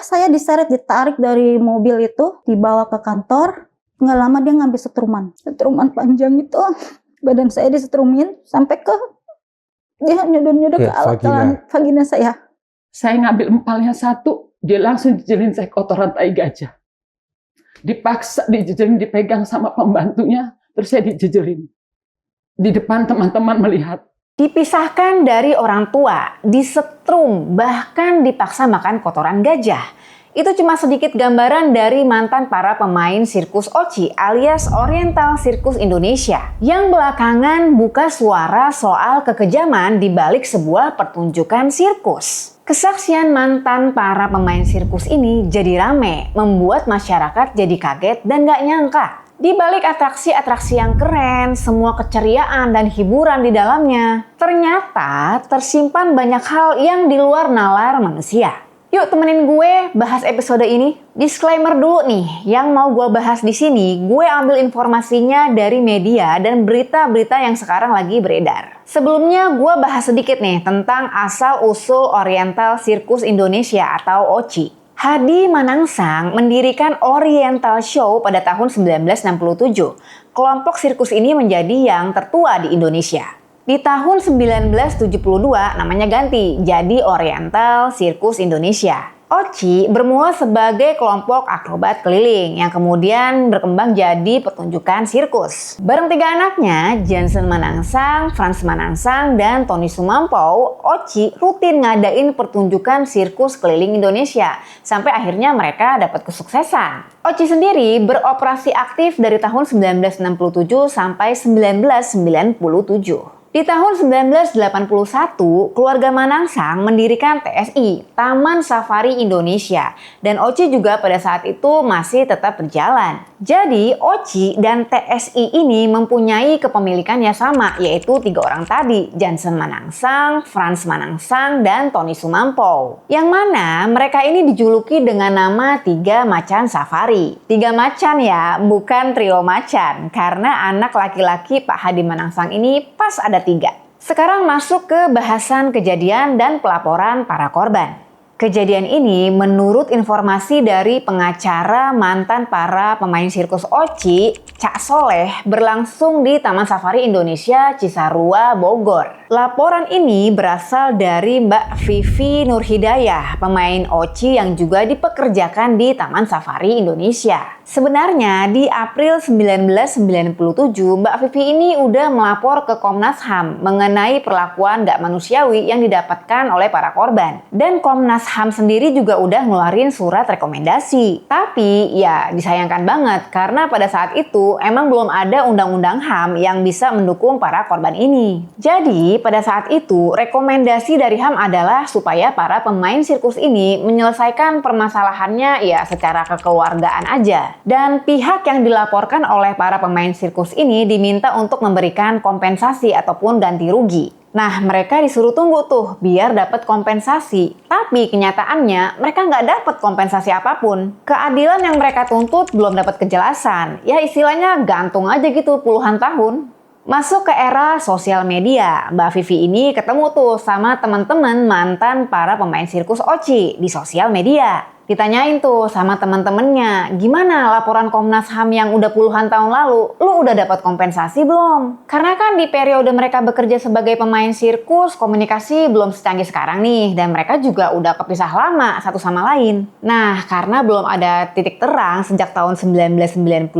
saya diseret, ditarik dari mobil itu, dibawa ke kantor. Nggak lama dia ngambil setruman panjang itu, badan saya disetrumin sampai ke dia nyodor-nyodor ke alat vagina saya. Saya ngambil empalnya satu, dia langsung jejelin saya kotoran tai gajah. Dipaksa dijejelin, dipegang sama pembantunya, terus saya dijejelin. Di depan teman-teman melihat. Dipisahkan dari orang tua, disetrum, bahkan dipaksa makan kotoran gajah. Itu cuma sedikit gambaran dari mantan para pemain sirkus Oci alias Oriental Sirkus Indonesia yang belakangan buka suara soal kekejaman di balik sebuah pertunjukan sirkus. Kesaksian mantan para pemain sirkus ini jadi rame, membuat masyarakat jadi kaget dan gak nyangka. Di balik atraksi-atraksi yang keren, semua keceriaan dan hiburan di dalamnya, ternyata tersimpan banyak hal yang di luar nalar manusia. Yuk temenin gue bahas episode ini. Disclaimer dulu nih, yang mau gue bahas di sini, gue ambil informasinya dari media dan berita-berita yang sekarang lagi beredar. Sebelumnya gue bahas sedikit nih tentang asal-usul Oriental Sirkus Indonesia atau OCI. Hadi Manangsang mendirikan Oriental Show pada tahun 1967. Kelompok sirkus ini menjadi yang tertua di Indonesia. Di tahun 1972 namanya ganti jadi Oriental Sirkus Indonesia. OCI bermula sebagai kelompok akrobat keliling yang kemudian berkembang jadi pertunjukan sirkus. Bareng 3 anaknya, Jansen Manangsang, Frans Manangsang, dan Tony Sumampo, OCI rutin ngadain pertunjukan sirkus keliling Indonesia sampai akhirnya mereka dapat kesuksesan. OCI sendiri beroperasi aktif dari tahun 1967 sampai 1997. Di tahun 1981, keluarga Manangsang mendirikan TSI, Taman Safari Indonesia, dan OCI juga pada saat itu masih tetap berjalan. Jadi, OCI dan TSI ini mempunyai kepemilikan yang sama, yaitu 3 orang tadi, Jansen Manangsang, Frans Manangsang, dan Tony Sumampo. Yang mana mereka ini dijuluki dengan nama 3 Macan Safari. 3 macan ya, bukan trio macan, karena anak laki-laki Pak Hadi Manangsang ini pas ada 3. Sekarang masuk ke bahasan kejadian dan pelaporan para korban. Kejadian ini menurut informasi dari pengacara mantan para pemain sirkus OCI, Cak Soleh, berlangsung di Taman Safari Indonesia Cisarua, Bogor. Laporan ini berasal dari Mbak Vivi Nurhidayah, pemain OCI yang juga dipekerjakan di Taman Safari Indonesia. Sebenarnya di April 1997, Mbak Vivi ini udah melapor ke Komnas HAM mengenai perlakuan gak manusiawi yang didapatkan oleh para korban. Dan Komnas HAM sendiri juga udah ngeluarin surat rekomendasi. Tapi ya disayangkan banget karena pada saat itu emang belum ada undang-undang HAM yang bisa mendukung para korban ini. Jadi pada saat itu rekomendasi dari HAM adalah supaya para pemain sirkus ini menyelesaikan permasalahannya ya secara kekeluargaan aja. Dan pihak yang dilaporkan oleh para pemain sirkus ini diminta untuk memberikan kompensasi ataupun ganti rugi. Nah, mereka disuruh tunggu tuh biar dapat kompensasi. Tapi kenyataannya mereka nggak dapat kompensasi apapun. Keadilan yang mereka tuntut belum dapat kejelasan. Ya istilahnya gantung aja gitu puluhan tahun. Masuk ke era sosial media, Mbak Vivi ini ketemu tuh sama teman-teman mantan para pemain sirkus OCI di sosial media. Ditanyain tuh sama teman-temannya, gimana laporan Komnas HAM yang udah puluhan tahun lalu, lu udah dapat kompensasi belum? Karena kan di periode mereka bekerja sebagai pemain sirkus, komunikasi belum secanggih sekarang nih, dan mereka juga udah kepisah lama satu sama lain. Nah, karena belum ada titik terang sejak tahun 1997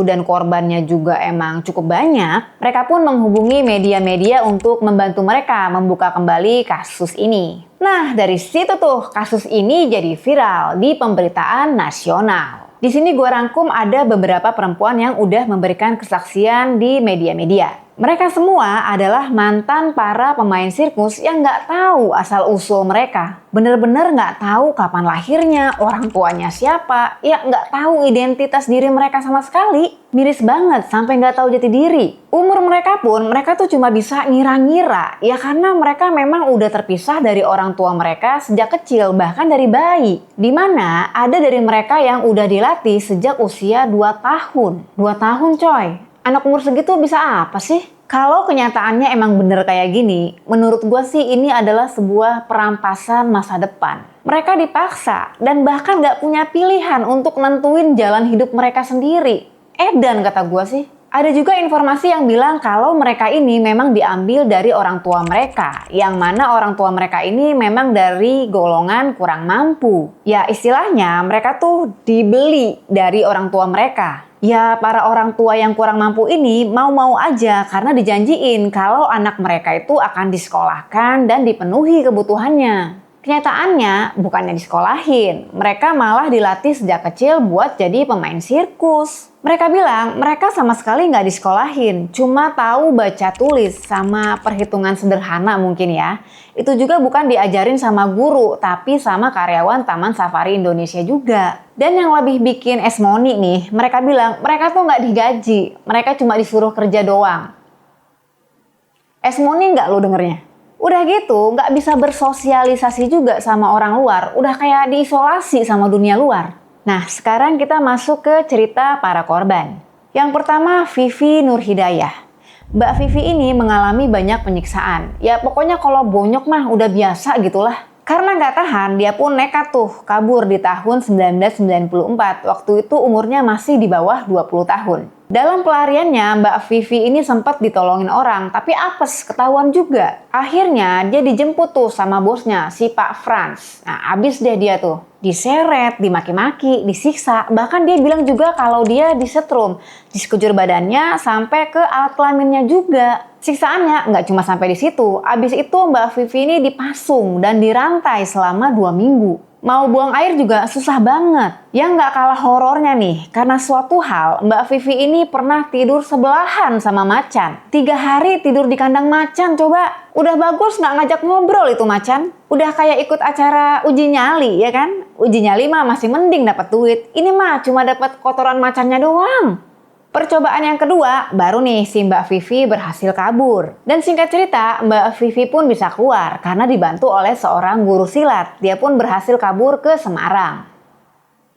dan korbannya juga emang cukup banyak, mereka pun menghubungi media-media untuk membantu mereka membuka kembali kasus ini. Nah, dari situ tuh kasus ini jadi viral di pemberitaan nasional. Di sini gue rangkum ada beberapa perempuan yang udah memberikan kesaksian di media-media. Mereka semua adalah mantan para pemain sirkus yang nggak tahu asal-usul mereka. Bener-bener nggak tahu kapan lahirnya, orang tuanya siapa, ya nggak tahu identitas diri mereka sama sekali. Miris banget sampai nggak tahu jati diri. Umur mereka pun mereka tuh cuma bisa ngira-ngira, ya karena mereka memang udah terpisah dari orang tua mereka sejak kecil, bahkan dari bayi. Dimana ada dari mereka yang udah dilatih sejak usia 2 tahun. 2 tahun coy. Anak umur segitu bisa apa sih? Kalau kenyataannya emang bener kayak gini, menurut gue sih ini adalah sebuah perampasan masa depan. Mereka dipaksa dan bahkan gak punya pilihan untuk nentuin jalan hidup mereka sendiri. Edan kata gue sih. Ada juga informasi yang bilang kalau mereka ini memang diambil dari orang tua mereka, yang mana orang tua mereka ini memang dari golongan kurang mampu. Ya istilahnya mereka tuh dibeli dari orang tua mereka. Ya para orang tua yang kurang mampu ini mau-mau aja karena dijanjiin kalau anak mereka itu akan disekolahkan dan dipenuhi kebutuhannya. Kenyataannya bukannya disekolahin, mereka malah dilatih sejak kecil buat jadi pemain sirkus. Mereka bilang mereka sama sekali nggak disekolahin, cuma tahu baca tulis sama perhitungan sederhana mungkin ya. Itu juga bukan diajarin sama guru, tapi sama karyawan Taman Safari Indonesia juga. Dan yang lebih bikin esmoni nih, mereka bilang mereka tuh nggak digaji, mereka cuma disuruh kerja doang. Esmoni nggak lo dengernya? Udah gitu, nggak bisa bersosialisasi juga sama orang luar. Udah kayak diisolasi sama dunia luar. Nah, sekarang kita masuk ke cerita para korban. Yang pertama, Vivi Nurhidayah. Mbak Vivi ini mengalami banyak penyiksaan. Ya pokoknya kalau bonyok mah udah biasa gitulah. Karena nggak tahan, dia pun nekat tuh kabur di tahun 1994. Waktu itu umurnya masih di bawah 20 tahun. Dalam pelariannya, Mbak Vivi ini sempat ditolongin orang, tapi apes, ketahuan juga. Akhirnya dia dijemput tuh sama bosnya, si Pak Frans. Nah, abis deh dia tuh. Diseret, dimaki-maki, disiksa. Bahkan dia bilang juga kalau dia disetrum, disekujur badannya sampai ke alat kelaminnya juga. Siksaannya nggak cuma sampai di situ. Abis itu Mbak Vivi ini dipasung dan dirantai selama 2 minggu. Mau buang air juga susah banget. Yang nggak kalah horornya nih, karena suatu hal Mbak Vivi ini pernah tidur sebelahan sama macan. 3 hari tidur di kandang macan coba. Udah bagus nggak ngajak ngobrol itu macan. Udah kayak ikut acara uji nyali ya kan. Uji nyali mah masih mending dapat duit. Ini mah cuma dapat kotoran macannya doang. Percobaan yang kedua, baru nih si Mbak Vivi berhasil kabur. Dan singkat cerita, Mbak Vivi pun bisa keluar karena dibantu oleh seorang guru silat. Dia pun berhasil kabur ke Semarang.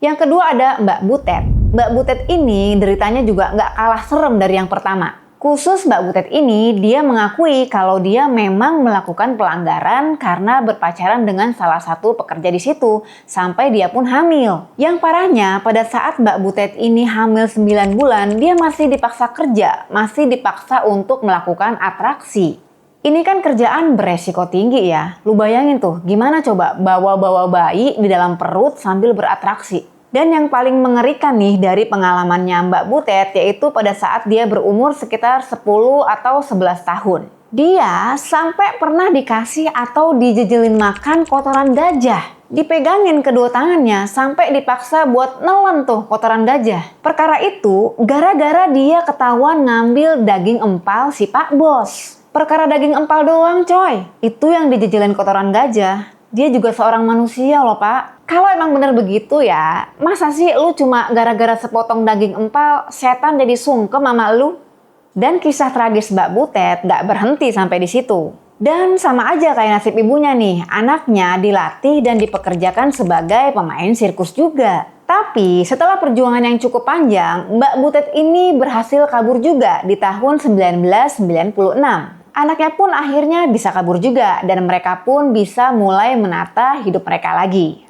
Yang kedua ada Mbak Butet. Mbak Butet ini deritanya juga nggak kalah serem dari yang pertama. Khusus Mbak Butet ini, dia mengakui kalau dia memang melakukan pelanggaran karena berpacaran dengan salah satu pekerja di situ, sampai dia pun hamil. Yang parahnya, pada saat Mbak Butet ini hamil 9 bulan, dia masih dipaksa kerja, masih dipaksa untuk melakukan atraksi. Ini kan kerjaan beresiko tinggi ya. Lu bayangin tuh, gimana coba bawa-bawa bayi di dalam perut sambil beratraksi. Dan yang paling mengerikan nih dari pengalamannya Mbak Butet yaitu pada saat dia berumur sekitar 10 atau 11 tahun. Dia sampai pernah dikasih atau dijejelin makan kotoran gajah. Dipegangin kedua tangannya sampai dipaksa buat nelen tuh kotoran gajah. Perkara itu gara-gara dia ketahuan ngambil daging empal si Pak Bos. Perkara daging empal doang coy. Itu yang dijejelin kotoran gajah. Dia juga seorang manusia loh Pak. Kalau emang bener begitu ya, masa sih lu cuma gara-gara sepotong daging empal, setan jadi sungkem sama lu? Dan kisah tragis Mbak Butet gak berhenti sampai di situ. Dan sama aja kayak nasib ibunya nih, anaknya dilatih dan dipekerjakan sebagai pemain sirkus juga. Tapi setelah perjuangan yang cukup panjang, Mbak Butet ini berhasil kabur juga di tahun 1996. Anaknya pun akhirnya bisa kabur juga dan mereka pun bisa mulai menata hidup mereka lagi.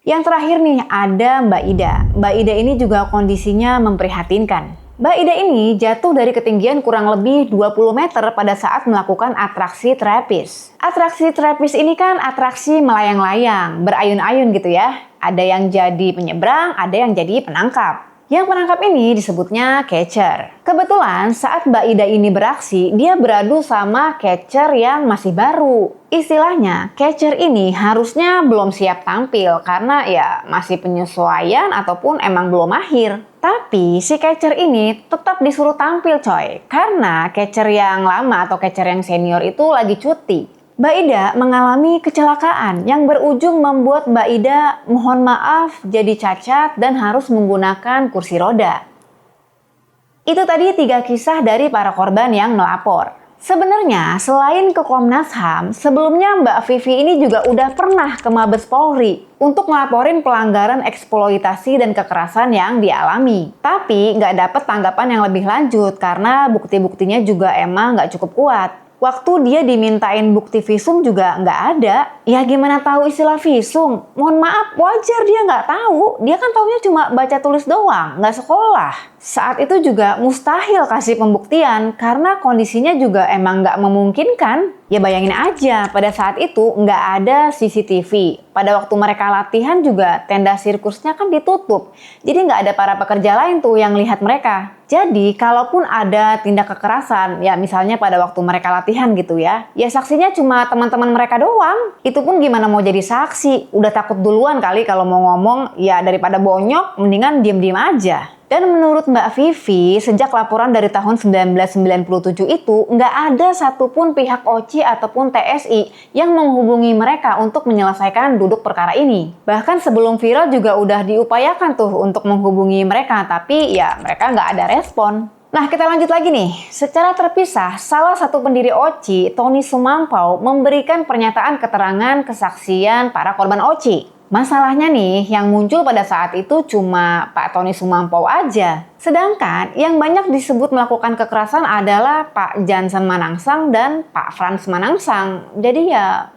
Yang terakhir nih ada Mbak Ida. Mbak Ida ini juga kondisinya memprihatinkan. Mbak Ida ini jatuh dari ketinggian kurang lebih 20 meter pada saat melakukan atraksi trapeze. Atraksi trapeze ini kan atraksi melayang-layang, berayun-ayun gitu ya. Ada yang jadi penyeberang, ada yang jadi penangkap. Yang penangkap ini disebutnya catcher. Kebetulan saat Mbak Ida ini beraksi, dia beradu sama catcher yang masih baru. Istilahnya, catcher ini harusnya belum siap tampil karena ya masih penyesuaian ataupun emang belum mahir. Tapi si catcher ini tetap disuruh tampil coy. Karena catcher yang lama atau catcher yang senior itu lagi cuti. Mbak Ida mengalami kecelakaan yang berujung membuat Mbak Ida mohon maaf jadi cacat dan harus menggunakan kursi roda. Itu tadi 3 kisah dari para korban yang melapor. Sebenarnya selain ke Komnas HAM, sebelumnya Mbak Vivi ini juga udah pernah ke Mabes Polri untuk ngelaporin pelanggaran eksploitasi dan kekerasan yang dialami. Tapi nggak dapet tanggapan yang lebih lanjut karena bukti-buktinya juga emang nggak cukup kuat. Waktu dia dimintain bukti visum juga nggak ada. Ya gimana tahu istilah visum? Mohon maaf, wajar dia nggak tahu. Dia kan taunya cuma baca tulis doang, nggak sekolah. Saat itu juga mustahil kasih pembuktian karena kondisinya juga emang nggak memungkinkan. Ya bayangin aja, pada saat itu nggak ada CCTV. Pada waktu mereka latihan juga tenda sirkusnya kan ditutup. Jadi nggak ada para pekerja lain tuh yang lihat mereka. Jadi kalaupun ada tindak kekerasan, ya misalnya pada waktu mereka latihan gitu ya saksinya cuma teman-teman mereka doang. Itu pun gimana mau jadi saksi? Udah takut duluan kali kalau mau ngomong, ya daripada bonyok mendingan diem-diem aja. Dan menurut Mbak Vivi, sejak laporan dari tahun 1997 itu, nggak ada satupun pihak OCI ataupun TSI yang menghubungi mereka untuk menyelesaikan duduk perkara ini. Bahkan sebelum viral juga udah diupayakan tuh untuk menghubungi mereka, tapi ya mereka nggak ada respon. Nah, kita lanjut lagi nih. Secara terpisah, salah satu pendiri OCI, Tony Sumampau, memberikan pernyataan keterangan kesaksian para korban OCI. Masalahnya nih, yang muncul pada saat itu cuma Pak Tony Sumampau aja. Sedangkan yang banyak disebut melakukan kekerasan adalah Pak Jansen Manangsang dan Pak Frans Manangsang. Jadi ya,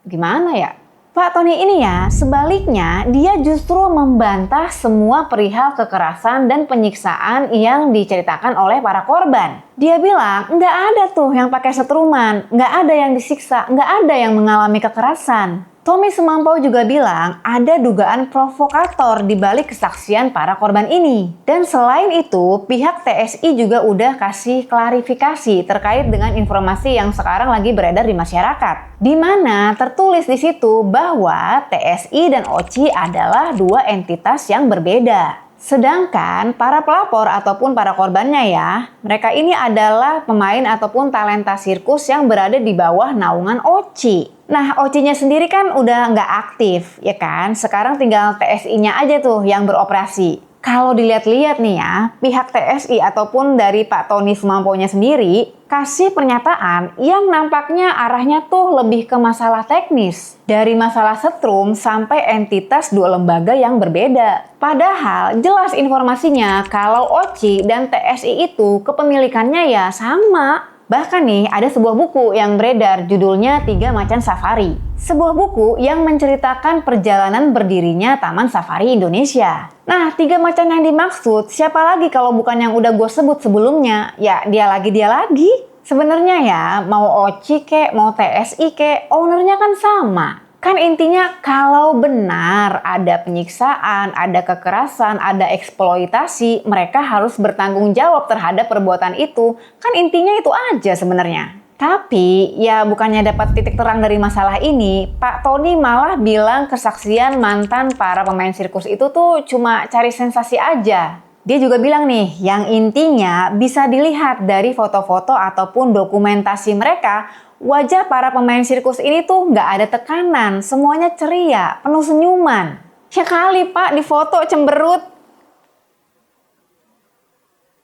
gimana ya? Pak Tony ini ya, sebaliknya dia justru membantah semua perihal kekerasan dan penyiksaan yang diceritakan oleh para korban. Dia bilang, nggak ada tuh yang pakai setruman, nggak ada yang disiksa, nggak ada yang mengalami kekerasan. Tommy Sumampau juga bilang ada dugaan provokator di balik kesaksian para korban ini. Dan selain itu, pihak TSI juga udah kasih klarifikasi terkait dengan informasi yang sekarang lagi beredar di masyarakat. Di mana tertulis di situ bahwa TSI dan OCI adalah dua entitas yang berbeda. Sedangkan para pelapor ataupun para korbannya ya, mereka ini adalah pemain ataupun talenta sirkus yang berada di bawah naungan OCI. Nah, OCI-nya sendiri kan udah nggak aktif, ya kan? Sekarang tinggal TSI-nya aja tuh yang beroperasi. Kalau dilihat-lihat nih ya, pihak TSI ataupun dari Pak Tony Sumampau-nya sendiri kasih pernyataan yang nampaknya arahnya tuh lebih ke masalah teknis. Dari masalah setrum sampai entitas dua lembaga yang berbeda. Padahal jelas informasinya kalau OCI dan TSI itu kepemilikannya ya sama. Bahkan nih ada sebuah buku yang beredar judulnya 3 Macan Safari. Sebuah buku yang menceritakan perjalanan berdirinya Taman Safari Indonesia. Nah, 3 macan yang dimaksud siapa lagi kalau bukan yang udah gue sebut sebelumnya? Ya dia lagi. Sebenarnya ya mau OCI kek, mau TSI kek, ownernya kan sama. Kan intinya kalau benar ada penyiksaan, ada kekerasan, ada eksploitasi, mereka harus bertanggung jawab terhadap perbuatan itu. Kan intinya itu aja sebenarnya. Tapi ya bukannya dapat titik terang dari masalah ini, Pak Tony malah bilang kesaksian mantan para pemain sirkus itu tuh cuma cari sensasi aja. Dia juga bilang nih, yang intinya bisa dilihat dari foto-foto ataupun dokumentasi mereka, wajah para pemain sirkus ini tuh nggak ada tekanan, semuanya ceria, penuh senyuman. Ya kali Pak, di foto cemberut.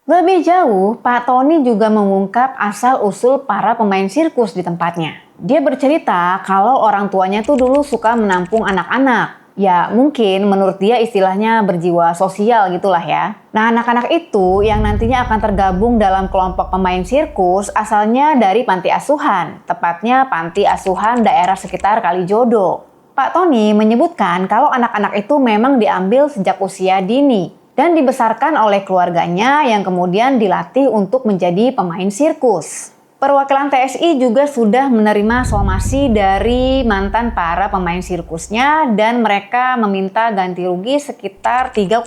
Lebih jauh, Pak Tony juga mengungkap asal-usul para pemain sirkus di tempatnya. Dia bercerita kalau orang tuanya tuh dulu suka menampung anak-anak. Ya mungkin menurut dia istilahnya berjiwa sosial gitulah ya. Nah anak-anak itu yang nantinya akan tergabung dalam kelompok pemain sirkus asalnya dari panti asuhan. Tepatnya panti asuhan daerah sekitar Kalijodo. Pak Tony menyebutkan kalau anak-anak itu memang diambil sejak usia dini. Dan dibesarkan oleh keluarganya yang kemudian dilatih untuk menjadi pemain sirkus. Perwakilan TSI juga sudah menerima somasi dari mantan para pemain sirkusnya dan mereka meminta ganti rugi sekitar 3,1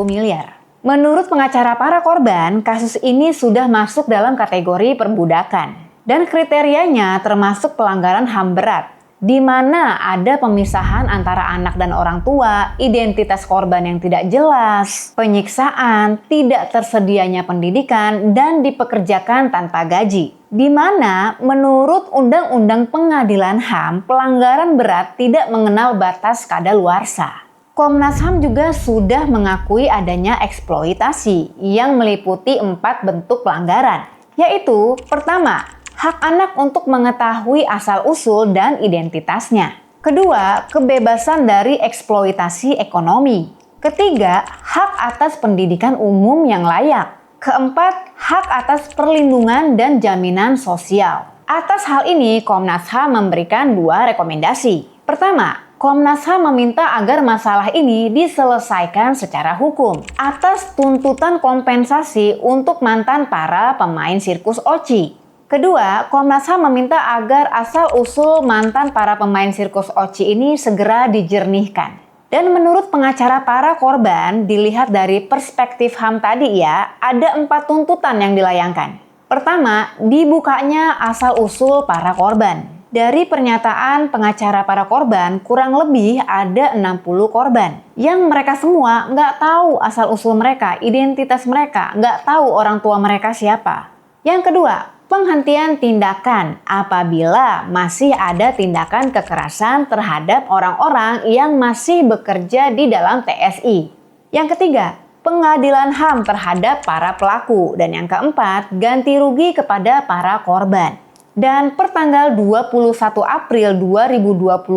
miliar. Menurut pengacara para korban, kasus ini sudah masuk dalam kategori perbudakan. Dan kriterianya termasuk pelanggaran HAM berat, di mana ada pemisahan antara anak dan orang tua, identitas korban yang tidak jelas, penyiksaan, tidak tersedianya pendidikan, dan dipekerjakan tanpa gaji. Di mana menurut Undang-Undang Pengadilan HAM, pelanggaran berat tidak mengenal batas kadaluarsa. Komnas HAM juga sudah mengakui adanya eksploitasi yang meliputi 4 bentuk pelanggaran, yaitu pertama, hak anak untuk mengetahui asal-usul dan identitasnya. Kedua, kebebasan dari eksploitasi ekonomi. Ketiga, hak atas pendidikan umum yang layak. Keempat, hak atas perlindungan dan jaminan sosial. Atas hal ini, Komnas HAM memberikan 2 rekomendasi. Pertama, Komnas HAM meminta agar masalah ini diselesaikan secara hukum atas tuntutan kompensasi untuk mantan para pemain sirkus Oci. Kedua, Komnas HAM meminta agar asal-usul mantan para pemain sirkus Oci ini segera dijernihkan. Dan menurut pengacara para korban, dilihat dari perspektif HAM tadi ya, ada 4 tuntutan yang dilayangkan. Pertama, dibukanya asal-usul para korban. Dari pernyataan pengacara para korban, kurang lebih ada 60 korban. Yang mereka semua nggak tahu asal-usul mereka, identitas mereka, nggak tahu orang tua mereka siapa. Yang kedua, penghentian tindakan apabila masih ada tindakan kekerasan terhadap orang-orang yang masih bekerja di dalam TSI. Yang ketiga, pengadilan HAM terhadap para pelaku. Dan yang keempat, ganti rugi kepada para korban. Dan pertanggal 21 April 2025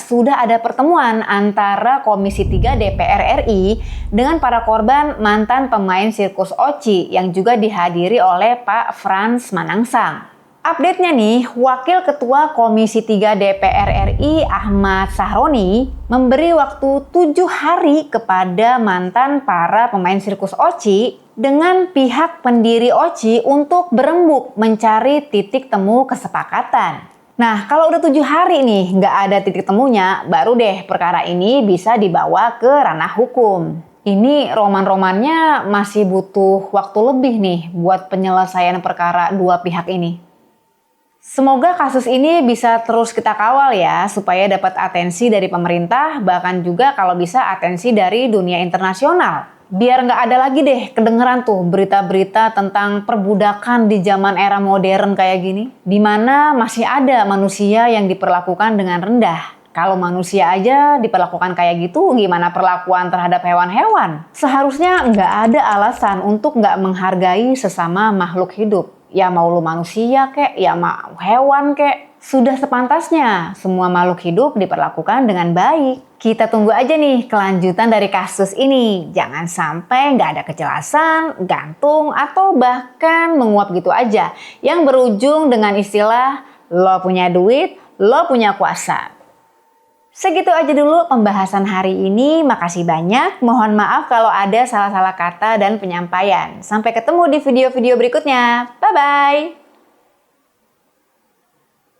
sudah ada pertemuan antara Komisi 3 DPR RI dengan para korban mantan pemain sirkus Oci yang juga dihadiri oleh Pak Frans Manangsang. Update-nya nih, Wakil Ketua Komisi 3 DPR RI Ahmad Sahroni memberi waktu 7 hari kepada mantan para pemain sirkus Oci dengan pihak pendiri Oci untuk berembuk mencari titik temu kesepakatan. Nah, kalau udah 7 hari nih nggak ada titik temunya, baru deh perkara ini bisa dibawa ke ranah hukum. Ini roman-romannya masih butuh waktu lebih nih buat penyelesaian perkara 2 pihak ini. Semoga kasus ini bisa terus kita kawal ya, supaya dapat atensi dari pemerintah, bahkan juga kalau bisa atensi dari dunia internasional. Biar nggak ada lagi deh kedengeran tuh berita-berita tentang perbudakan di zaman era modern kayak gini, di mana masih ada manusia yang diperlakukan dengan rendah. Kalau manusia aja diperlakukan kayak gitu, gimana perlakuan terhadap hewan-hewan? Seharusnya nggak ada alasan untuk nggak menghargai sesama makhluk hidup. Ya mau lu manusia kek, ya mau hewan kek. Sudah sepantasnya semua makhluk hidup diperlakukan dengan baik. Kita tunggu aja nih kelanjutan dari kasus ini. Jangan sampai nggak ada kejelasan, gantung, atau bahkan menguap gitu aja. Yang berujung dengan istilah, lo punya duit, lo punya kuasa. Segitu aja dulu pembahasan hari ini. Makasih banyak. Mohon maaf kalau ada salah-salah kata dan penyampaian. Sampai ketemu di video-video berikutnya. Bye-bye.